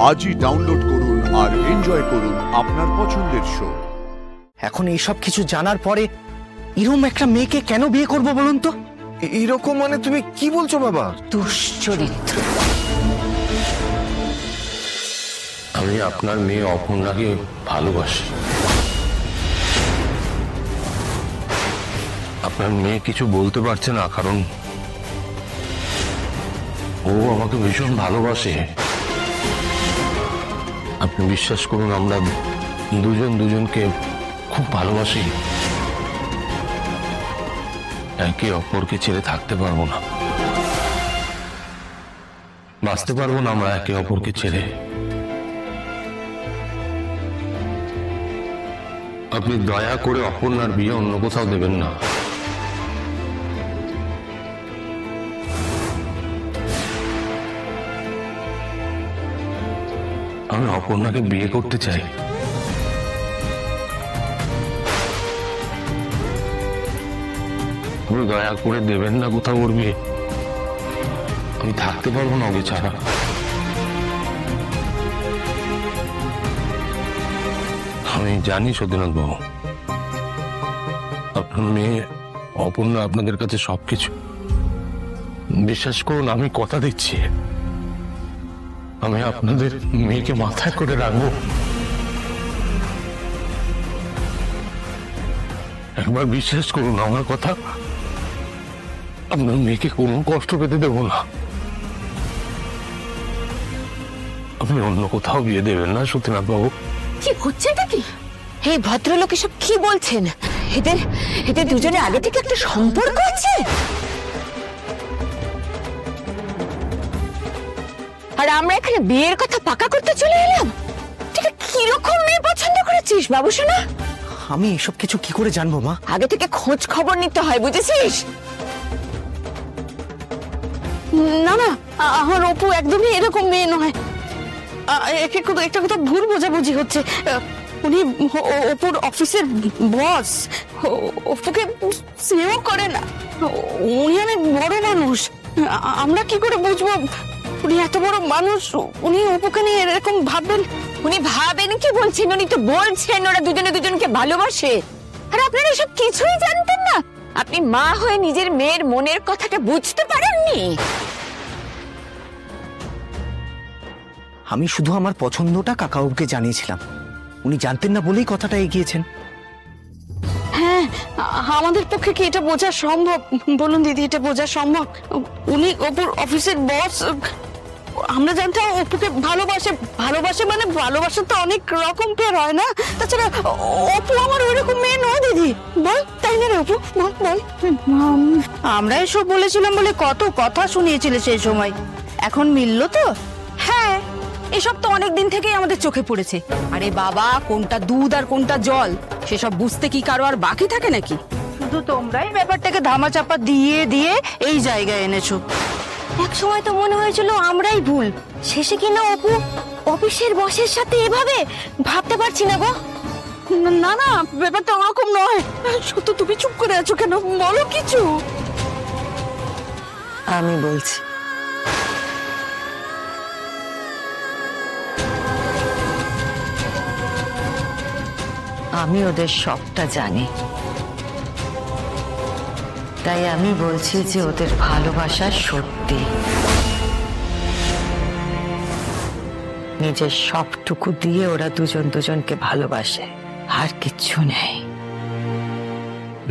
আজই ডাউনলোড করুন আর এনজয় করুন আপনার পছন্দের শো। এখন এইসব কিছু জানার পরে এরকম একটা মেয়েকে কেন বিয়ে করব বলুন তো? এরকম মানে তুমি কি বলছো বাবা? দুশ্চরিত্র। আমি আপনার মেয়ে অপর্ণাকে ভালোবাসি। আপনার মেয়ে কিছু বলতে পারছে না, কারণ ও আমাকে ভীষণ ভালোবাসে। আপনি বিশ্বাস করুন, আমরা দুজন দুজনকে খুব ভালোবাসি। একে অপরকে ছেড়ে থাকতে পারবো না, বাঁচতে পারবো না আমরা একে অপরকে ছেড়ে। আপনি দয়া করে অপর্ণার বিয়ে অন্য কোথাও দেবেন না। আমি অপর্ণাকে বিয়ে করতে চাই। আপনি দয়া করে দেবেন না কোথাও ওর বিয়ে। আমি থাকতে পারবো না ওকে ছাড়া। আমি জানি সতীনাথ বাবু, আপনার মেয়ে অপর্ণা আপনাদের কাছে সবকিছু। বিশ্বাস করুন, আমি কথা দিচ্ছি, আমি আপনাদের মেয়েকে মাথায় করে রাখবো। একবার বিশ্বাস করুন আমার কথা, আপনার মেয়েকে কোনো কষ্ট পেতে দেব না। আপনি অন্য কোথাও বিয়ে দেবেন না সতীনাথ বাবু। কি হচ্ছে এটা? কি এই ভদ্রলোক এসব কি বলছেন? এদের এদের দুজনে আগে থেকে একটা সম্পর্ক আছে, আর আমরা এখানে বিয়ের কথা পাকা করতে চলে এলাম। ঠিক কিরকম মেয়ে পছন্দ করেছিস বাবু সোনা? আমি এসব কিছু কি করে জানবো মা? আগে থেকে খোঁজ খবর নিতে হয়, বুঝেছিস? না না, আমার অপু একদমই এরকম মেয়ে নয়। একটা কথা ভুল বোঝাবুঝি হচ্ছে। উনি অপুর অফিসের বস, অপুকে স্নেহ করে না। উনি অনেক বড় মানুষ, আমরা কি করে বুঝবো উনি এত বড় মানুষ? উনি অপুকে নিয়ে এরকম ভাববেন? উনি ভাবেন কি বলছেন? উনি তো বলছেন ওরা দুজনে দুজনকে ভালোবাসে। আর আপনারা এসব কিছুই জানতেন না? আপনি মা হয়ে নিজের মেয়ের মনের কথাটা বুঝতে পারেননি? আমি শুধু আমার পছন্দটা কাকাবাবুকে জানিয়েছিলাম, উনি জানতেন না বলেই কথাটা এগিয়েছেন। হ্যাঁ, আমাদের পক্ষে কি এটা বোঝা সম্ভব? বলুন দিদি, এটা বোঝা সম্ভব? উনি অপুর অফিসের বস, আমরা জানতাম অপুকে ভালোবাসে। ভালোবাসে মানে ভালোবাসা তো অনেক রকম পেয়ার হয় না? তাছাড়া অপু আমার ওইরকম মেয়ে নয় দিদি, বল তাই না রে অপু? বল বল। আমরা এসব বলেছিলাম বলে কত কথা শুনিয়েছিলে সেই সময়, এখন মিললো তো? হ্যাঁ, এসব তো অনেক দিন থেকেই আমাদের চোখে পড়েছে। আরে বাবা, কোনটা দুধ আর কোনটা জল সেসব বুঝতে কি কারো আর বাকি থাকে নাকি? শুধু তোমরাই ব্যাপারটাকে ধামাচাপা দিয়ে দিয়ে এই জায়গায় এনেছো। এক সময় তো মনে হয়েছিল আমরাই ভুল, শেষে কিনা অপু অফিসের বসের সাথে এভাবে। ভাবতে পারছি না গো। না না, ব্যাপারটা ওরকম নয়। সত্য, তুমি চুপ করে আছো কেন? বলো কিছু। আমি বলছি, আমি ওদের সবটা জানি, তাই আমি বলছি যে ওদের ভালোবাসা সত্যি। নিজের সবটুকু দিয়ে ওরা দুজন দুজনকে ভালোবাসে, আর কিচ্ছু নেই।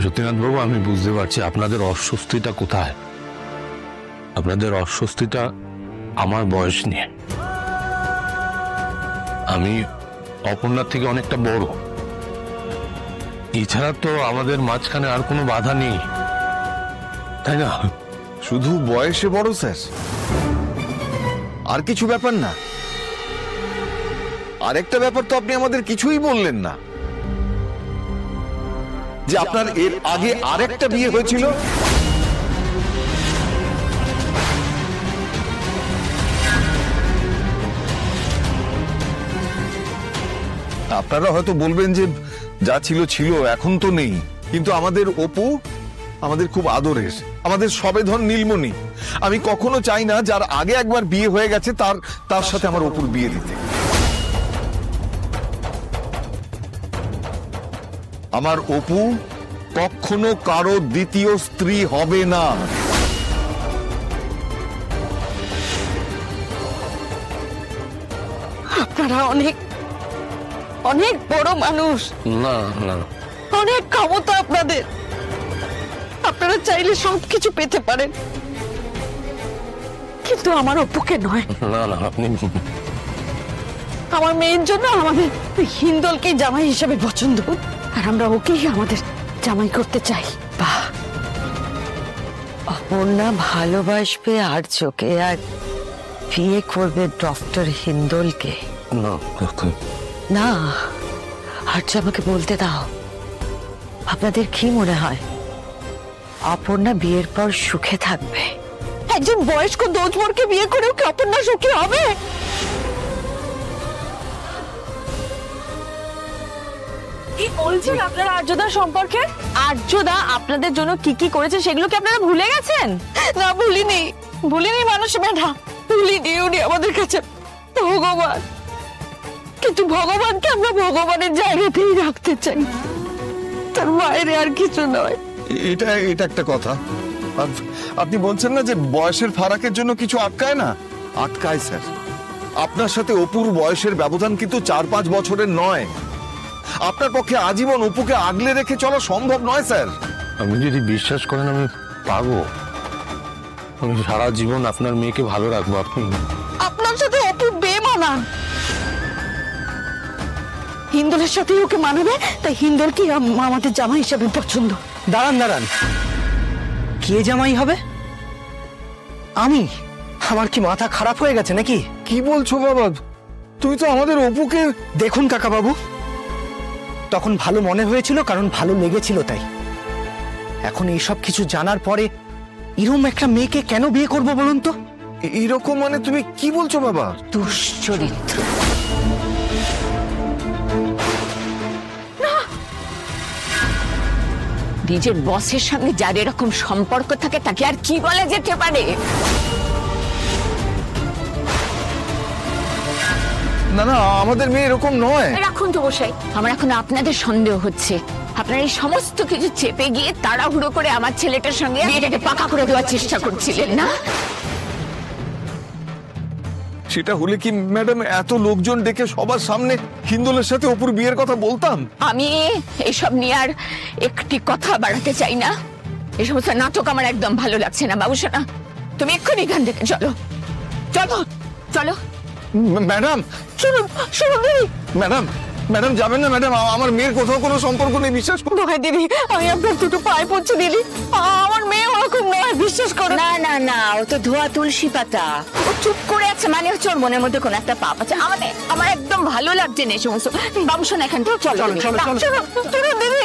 সত্যনাথ বাবু, আমি বুঝতে পারছি আপনাদের অস্বস্তিটা কোথায়। আপনাদের অস্বস্তিটা আমার বয়স নিয়ে। আমি অপর্ণার থেকে অনেকটা বড়, এছাড়া তো আমাদের মাঝখানে আর কোনো বাধা নেই, তাই না? শুধু বয়সে বড় স্যার, আর কিছু ব্যাপার না। আরেকটা ব্যাপার তো আপনি আমাদের কিছুই বললেন না, যে আপনার এর আগে আরেকটা বিয়ে হয়েছিল। আপনারা হয়তো বলবেন যে যা ছিল ছিল, এখন তো নেই, কিন্তু আমাদের অপু আমাদের খুব আদরের, আমাদের সবেধন নীলমণি। আমি কখনো চাই না যার আগে একবার বিয়ে হয়ে গেছে তার সাথে আমার অপুর বিয়ে দিতে। আমার অপু কখনো কারো দ্বিতীয় স্ত্রী হবে না। আপনারা অনেক অনেক বড় মানুষ, না না অনেক ক্ষমতা আপনাদের, আপনারা চাইলে সবকিছু পেতে পারেন, কিন্তু আমার অপুকে নয়। না না আপনি আমার মেয়ের জন্য আমাদের হিন্দলকে জামাই হিসেবে পছন্দ, আর আমরা ওকেই আমাদের জামাই করতে চাই। বাহ, অপর্ণা ভালোবাসবে আর চোখে আর বিয়ে করবে ডক্টর হিন্দলকে। না না, আর্য আমাকে বলতে দাও, আপনাদের কি মনে হয় অপর্ণা বিয়ের পর সুখে থাকবে? একজন বয়স্ক দোজমোরকে বিয়ে করেও কি অপর্ণা সুখী হবে? কি বলছেন আপনারা আর্যদা সম্পর্কে? আর্যদা আপনাদের জন্য কি কি করেছে সেগুলো কি আপনারা ভুলে গেছেন? না, ভুলিনি, ভুলিনি মানুষ ম্যাডাম, ভুলিনি। উনি আমাদের কাছে ভগবান, কিন্তু ভগবানকে আমরা ভগবানের জায়গাতেই রাখতে চাই, তার বাইরে আর কিছু নয়। এটা একটা কথা। আপনি বলছেন না যে বয়সের ফারাকের জন্য কিছু আটকায় না? আটকায় স্যার। আপনার সাথে অপুর বয়সের ব্যবধান কিন্তু 4-5 বছরের নয়। আপনার পক্ষে আজীবন অপুকে আগলে রেখে চলা সম্ভব নয় স্যার। আপনি যদি বিশ্বাস করেন আমি পারবো, আমি সারা জীবন আপনার মেয়েকে ভালো রাখবো। আপনি আপনার সাথে অপু বেমানান, হিন্দুলের সাথে ওকে মানাবে, তাই হিন্দুলকে আমাদের জামাই হিসাবে পছন্দ। দাঁড়ান দাঁড়ান, কে জামাই হবে? আমি? আমার কি মাথা খারাপ হয়ে গেছে নাকি? কি বলছো বাবা? তুমি তো আমাদের অপুকে। দেখুন কাকা বাবু, তখন ভালো মনে হয়েছিল কারণ ভালো লেগেছিল তাই। এখন এইসব কিছু জানার পরে এরকম একটা মেয়েকে কেন বিয়ে করব বলুন তো? এরকম মানে তুমি কি বলছো বাবা? দুশ্চরিত্র। নিজের বসের সঙ্গে যার এরকম সম্পর্ক থাকে তাকে আর কি বলা যেতে পারে? না না, আমাদের মেয়ে এরকম নয়। রাখুন তো বসাই, আমার এখন আপনাদের সন্দেহ হচ্ছে। আপনারা এই সমস্ত কিছু চেপে গিয়ে তাড়াহুড়ো করে আমার ছেলেটার সঙ্গে বিয়েটাকে পাকা করে দেওয়ার চেষ্টা করছিলেন না? সেটা হলে কি ম্যাডাম এত লোকজন ডেকে সবার সামনে হিন্দুলের সাথে অপুর বিয়ের কথা বলতাম? আমি এসব নিয়ে আর একটি কথা বাড়াতে চাই না। এই সমস্ত নাটক আমার একদম ভালো লাগছে না। বাবুসোনা, তুমি এক্ষুনি এখান থেকে চলো, চলো চলো। ম্যাডাম শুনুন শুনুন দিদি, ম্যাডাম ম্যাডাম যাবেন না ম্যাডাম, আমার মেয়ের কোথাও কোনো সম্পর্ক নেই, বিশ্বাস করুন। দোহাই দিদি, আমি আপনার দুটো পায়ে পড়ছি দিদি, আমার মেয়ে ওরকম নয়, বিশ্বাস করো। না না না, ও তো ধোয়া তুলসী পাতা। ও চুপ করে আছে মানে হচ্ছে ওর মনের মধ্যে কোনো একটা পাপ আছে। আমার একদম ভালো লাগছে না এই সমস্ত। বাবুসোনা, এখান থেকে চলো। চলো, চলো, চলো। শুনুন দিদি,